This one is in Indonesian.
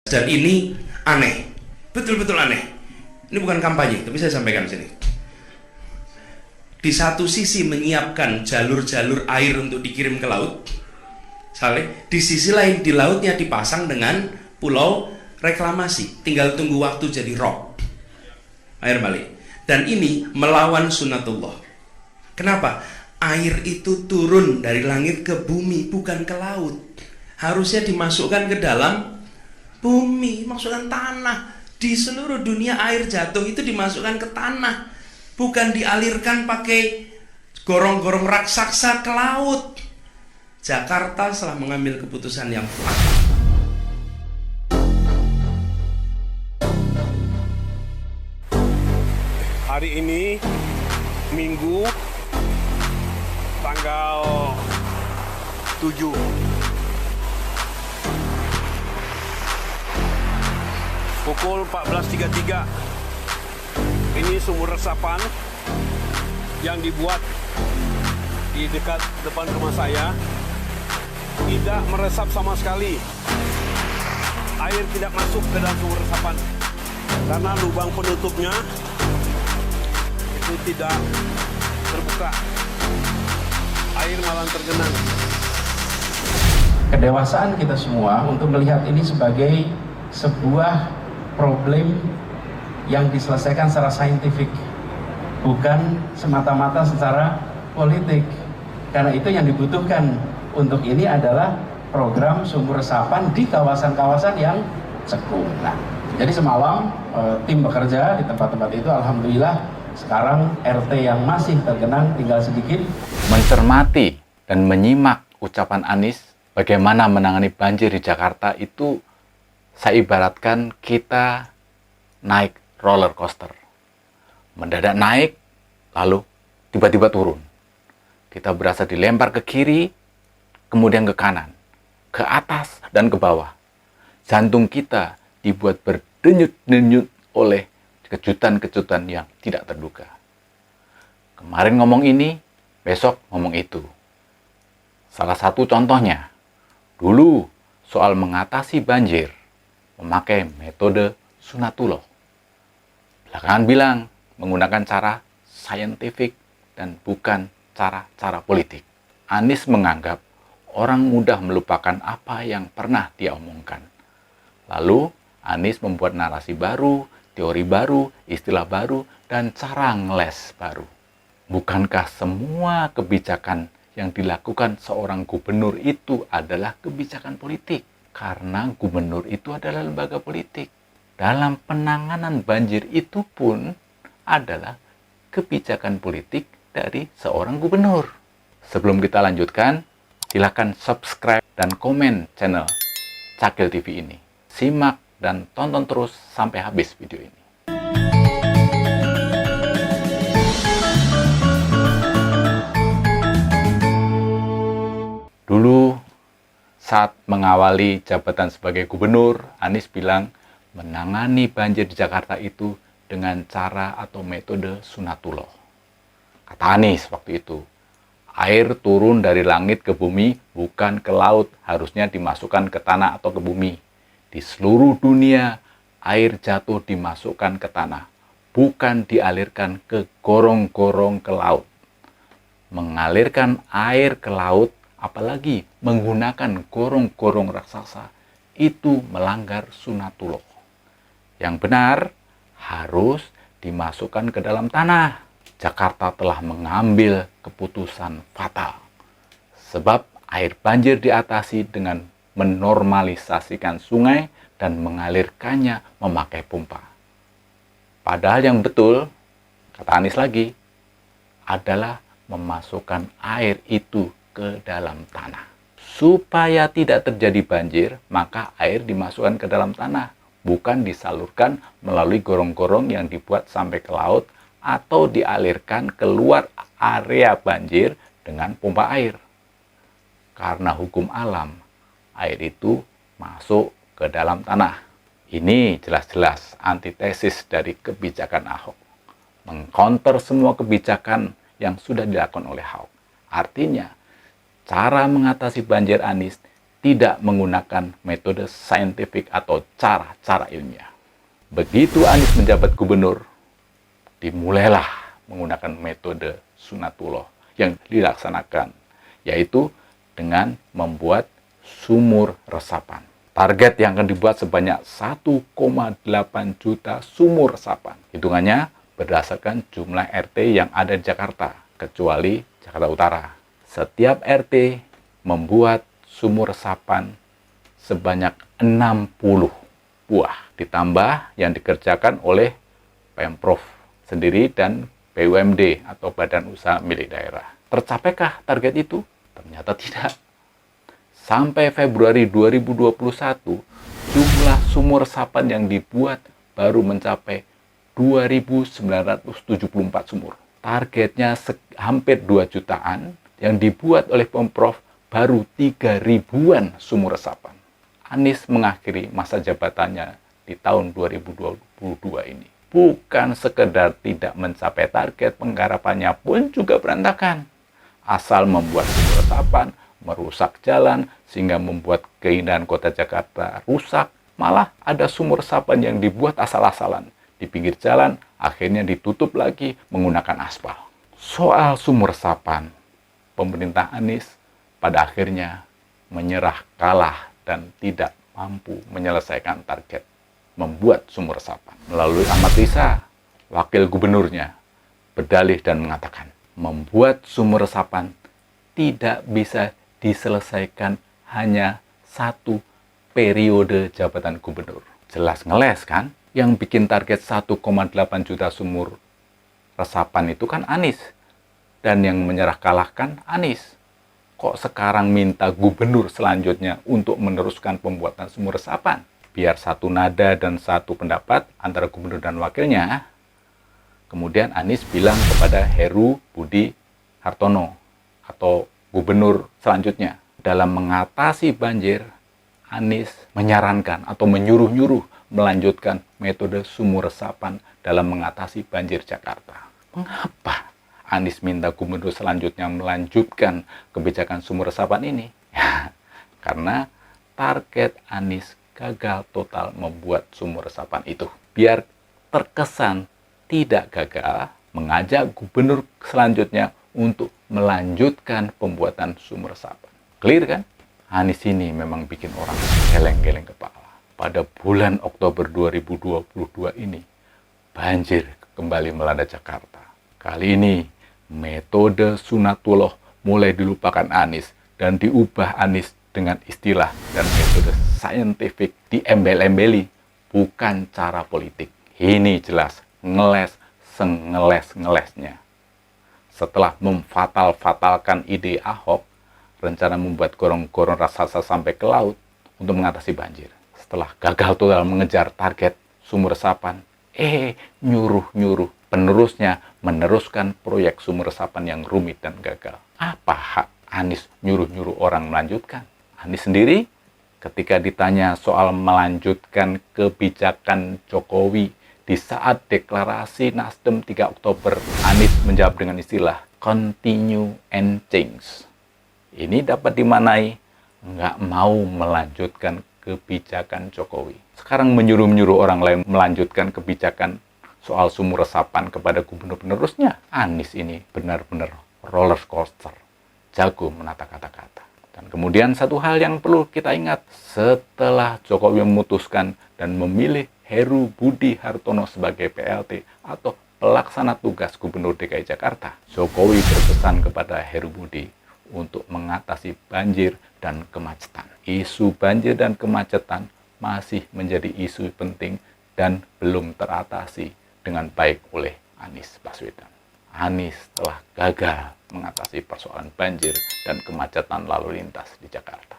Dan ini aneh, betul-betul aneh. Ini bukan kampanye, tapi saya sampaikan di sini. Di satu sisi menyiapkan jalur-jalur air untuk dikirim ke laut, di sisi lain di lautnya dipasang dengan pulau reklamasi, tinggal tunggu waktu jadi rock, air balik. Dan ini melawan sunnatullah. Kenapa? Air itu turun dari langit ke bumi, bukan ke laut. Harusnya dimasukkan ke dalam bumi, masukkan tanah. Di seluruh dunia air jatuh itu dimasukkan ke tanah, bukan dialirkan pakai gorong-gorong raksasa ke laut. Jakarta telah mengambil keputusan yang fatal. Hari ini Minggu tanggal 7 pukul 14.33. Ini sumur resapan yang dibuat di dekat depan rumah saya. Tidak meresap sama sekali. Air tidak masuk ke dalam sumur resapan karena lubang penutupnya itu tidak terbuka. Air malah tergenang. Kedewasaan kita semua untuk melihat ini sebagai sebuah problem yang diselesaikan secara saintifik, bukan semata-mata secara politik. Karena itu yang dibutuhkan untuk ini adalah program sumur resapan di kawasan-kawasan yang cekung. Nah, jadi semalam tim bekerja di tempat-tempat itu, alhamdulillah sekarang RT yang masih tergenang tinggal sedikit. Mencermati dan menyimak ucapan Anies bagaimana menangani banjir di Jakarta itu saya ibaratkan kita naik roller coaster. Mendadak naik, lalu tiba-tiba turun. Kita berasa dilempar ke kiri, kemudian ke kanan, ke atas, dan ke bawah. Jantung kita dibuat berdenyut-denyut oleh kejutan-kejutan yang tidak terduga. Kemarin ngomong ini, besok ngomong itu. Salah satu contohnya, dulu soal mengatasi banjir, memakai metode sunatullah. Belakangan bilang menggunakan cara saintifik dan bukan cara-cara politik. Anies menganggap orang mudah melupakan apa yang pernah dia omongkan. Lalu Anies membuat narasi baru, teori baru, istilah baru, dan cara ngeles baru. Bukankah semua kebijakan yang dilakukan seorang gubernur itu adalah kebijakan politik? Karena gubernur itu adalah lembaga politik. Dalam penanganan banjir itu pun adalah kebijakan politik dari seorang gubernur. Sebelum kita lanjutkan, silakan subscribe dan komen channel Cakil TV ini. Simak dan tonton terus sampai habis video ini. Dulu saat mengawali jabatan sebagai gubernur, Anies bilang menangani banjir di Jakarta itu dengan cara atau metode sunatullah. Kata Anies waktu itu, air turun dari langit ke bumi, bukan ke laut, harusnya dimasukkan ke tanah atau ke bumi. Di seluruh dunia, air jatuh dimasukkan ke tanah, bukan dialirkan ke gorong-gorong ke laut. Mengalirkan air ke laut, apalagi menggunakan gorong-gorong raksasa, itu melanggar sunatullah. Yang benar harus dimasukkan ke dalam tanah. Jakarta telah mengambil keputusan fatal. Sebab air banjir diatasi dengan menormalisasikan sungai dan mengalirkannya memakai pompa. Padahal yang betul, kata Anies lagi, adalah memasukkan air itu ke dalam tanah. Supaya tidak terjadi banjir, maka air dimasukkan ke dalam tanah, bukan disalurkan melalui gorong-gorong yang dibuat sampai ke laut atau dialirkan keluar area banjir dengan pompa air. Karena hukum alam, air itu masuk ke dalam tanah. Ini jelas-jelas antitesis dari kebijakan Ahok. Mengcounter semua kebijakan yang sudah dilakukan oleh Ahok. Artinya, cara mengatasi banjir Anies tidak menggunakan metode saintifik atau cara-cara ilmiah. Begitu Anies menjabat gubernur, dimulailah menggunakan metode sunatullah yang dilaksanakan, yaitu dengan membuat sumur resapan. Target yang akan dibuat sebanyak 1,8 juta sumur resapan. Hitungannya berdasarkan jumlah RT yang ada di Jakarta, kecuali Jakarta Utara. Setiap RT membuat sumur resapan sebanyak 60 buah, ditambah yang dikerjakan oleh Pemprov sendiri dan BUMD atau Badan Usaha Milik Daerah. Tercapaikah target itu? Ternyata tidak. Sampai Februari 2021, jumlah sumur resapan yang dibuat baru mencapai 2.974 sumur. Targetnya hampir 2 jutaan, yang dibuat oleh Pemprov baru 3 ribuan sumur resapan. Anies mengakhiri masa jabatannya di tahun 2022 ini. Bukan sekedar tidak mencapai target, penggarapannya pun juga berantakan. Asal membuat sumur resapan, merusak jalan, sehingga membuat keindahan kota Jakarta rusak. Malah ada sumur resapan yang dibuat asal-asalan. Di pinggir jalan, akhirnya ditutup lagi menggunakan aspal. Soal sumur resapan, pemerintah Anies pada akhirnya menyerah kalah dan tidak mampu menyelesaikan target membuat sumur resapan. Melalui Ahmad Riza, wakil gubernurnya, berdalih dan mengatakan, membuat sumur resapan tidak bisa diselesaikan hanya 1 periode jabatan gubernur. Jelas ngeles kan? Yang bikin target 1,8 juta sumur resapan itu kan Anies. Dan yang menyerah kalahkan Anies. Kok sekarang minta gubernur selanjutnya untuk meneruskan pembuatan sumur resapan? Biar satu nada dan satu pendapat antara gubernur dan wakilnya. Kemudian Anies bilang kepada Heru Budi Hartono atau gubernur selanjutnya, dalam mengatasi banjir, Anies menyarankan atau menyuruh-nyuruh melanjutkan metode sumur resapan dalam mengatasi banjir Jakarta. Mengapa Anies minta gubernur selanjutnya melanjutkan kebijakan sumur resapan ini? Ya, karena target Anies gagal total membuat sumur resapan itu. Biar terkesan tidak gagal, mengajak gubernur selanjutnya untuk melanjutkan pembuatan sumur resapan. Clear kan? Anies ini memang bikin orang geleng-geleng kepala. Pada bulan Oktober 2022 ini, banjir kembali melanda Jakarta. Kali ini, metode sunatullah mulai dilupakan Anies dan diubah Anies dengan istilah dan metode saintifik diembel-embeli, bukan cara politik. Ini jelas ngeles sengeles-ngelesnya. Setelah memfatal-fatalkan ide Ahok, rencana membuat gorong-gorong raksasa sampai ke laut untuk mengatasi banjir. Setelah gagal total mengejar target sumur resapan, nyuruh-nyuruh penerusnya meneruskan proyek sumur resapan yang rumit dan gagal. Apa hak Anies nyuruh-nyuruh orang melanjutkan? Anies sendiri ketika ditanya soal melanjutkan kebijakan Jokowi di saat deklarasi Nasdem 3 Oktober, Anies menjawab dengan istilah continue and change. Ini dapat dimaknai nggak mau melanjutkan kebijakan Jokowi. Sekarang menyuruh-nyuruh orang lain melanjutkan kebijakan soal sumur resapan kepada gubernur penerusnya. Anies ini benar-benar roller coaster, jago menata kata-kata. Dan kemudian satu hal yang perlu kita ingat, setelah Jokowi memutuskan dan memilih Heru Budi Hartono sebagai PLT atau pelaksana tugas Gubernur DKI Jakarta, Jokowi berpesan kepada Heru Budi untuk mengatasi banjir dan kemacetan. Isu banjir dan kemacetan masih menjadi isu penting dan belum teratasi dengan baik oleh Anies Baswedan. Anies telah gagal mengatasi persoalan banjir dan kemacetan lalu lintas di Jakarta.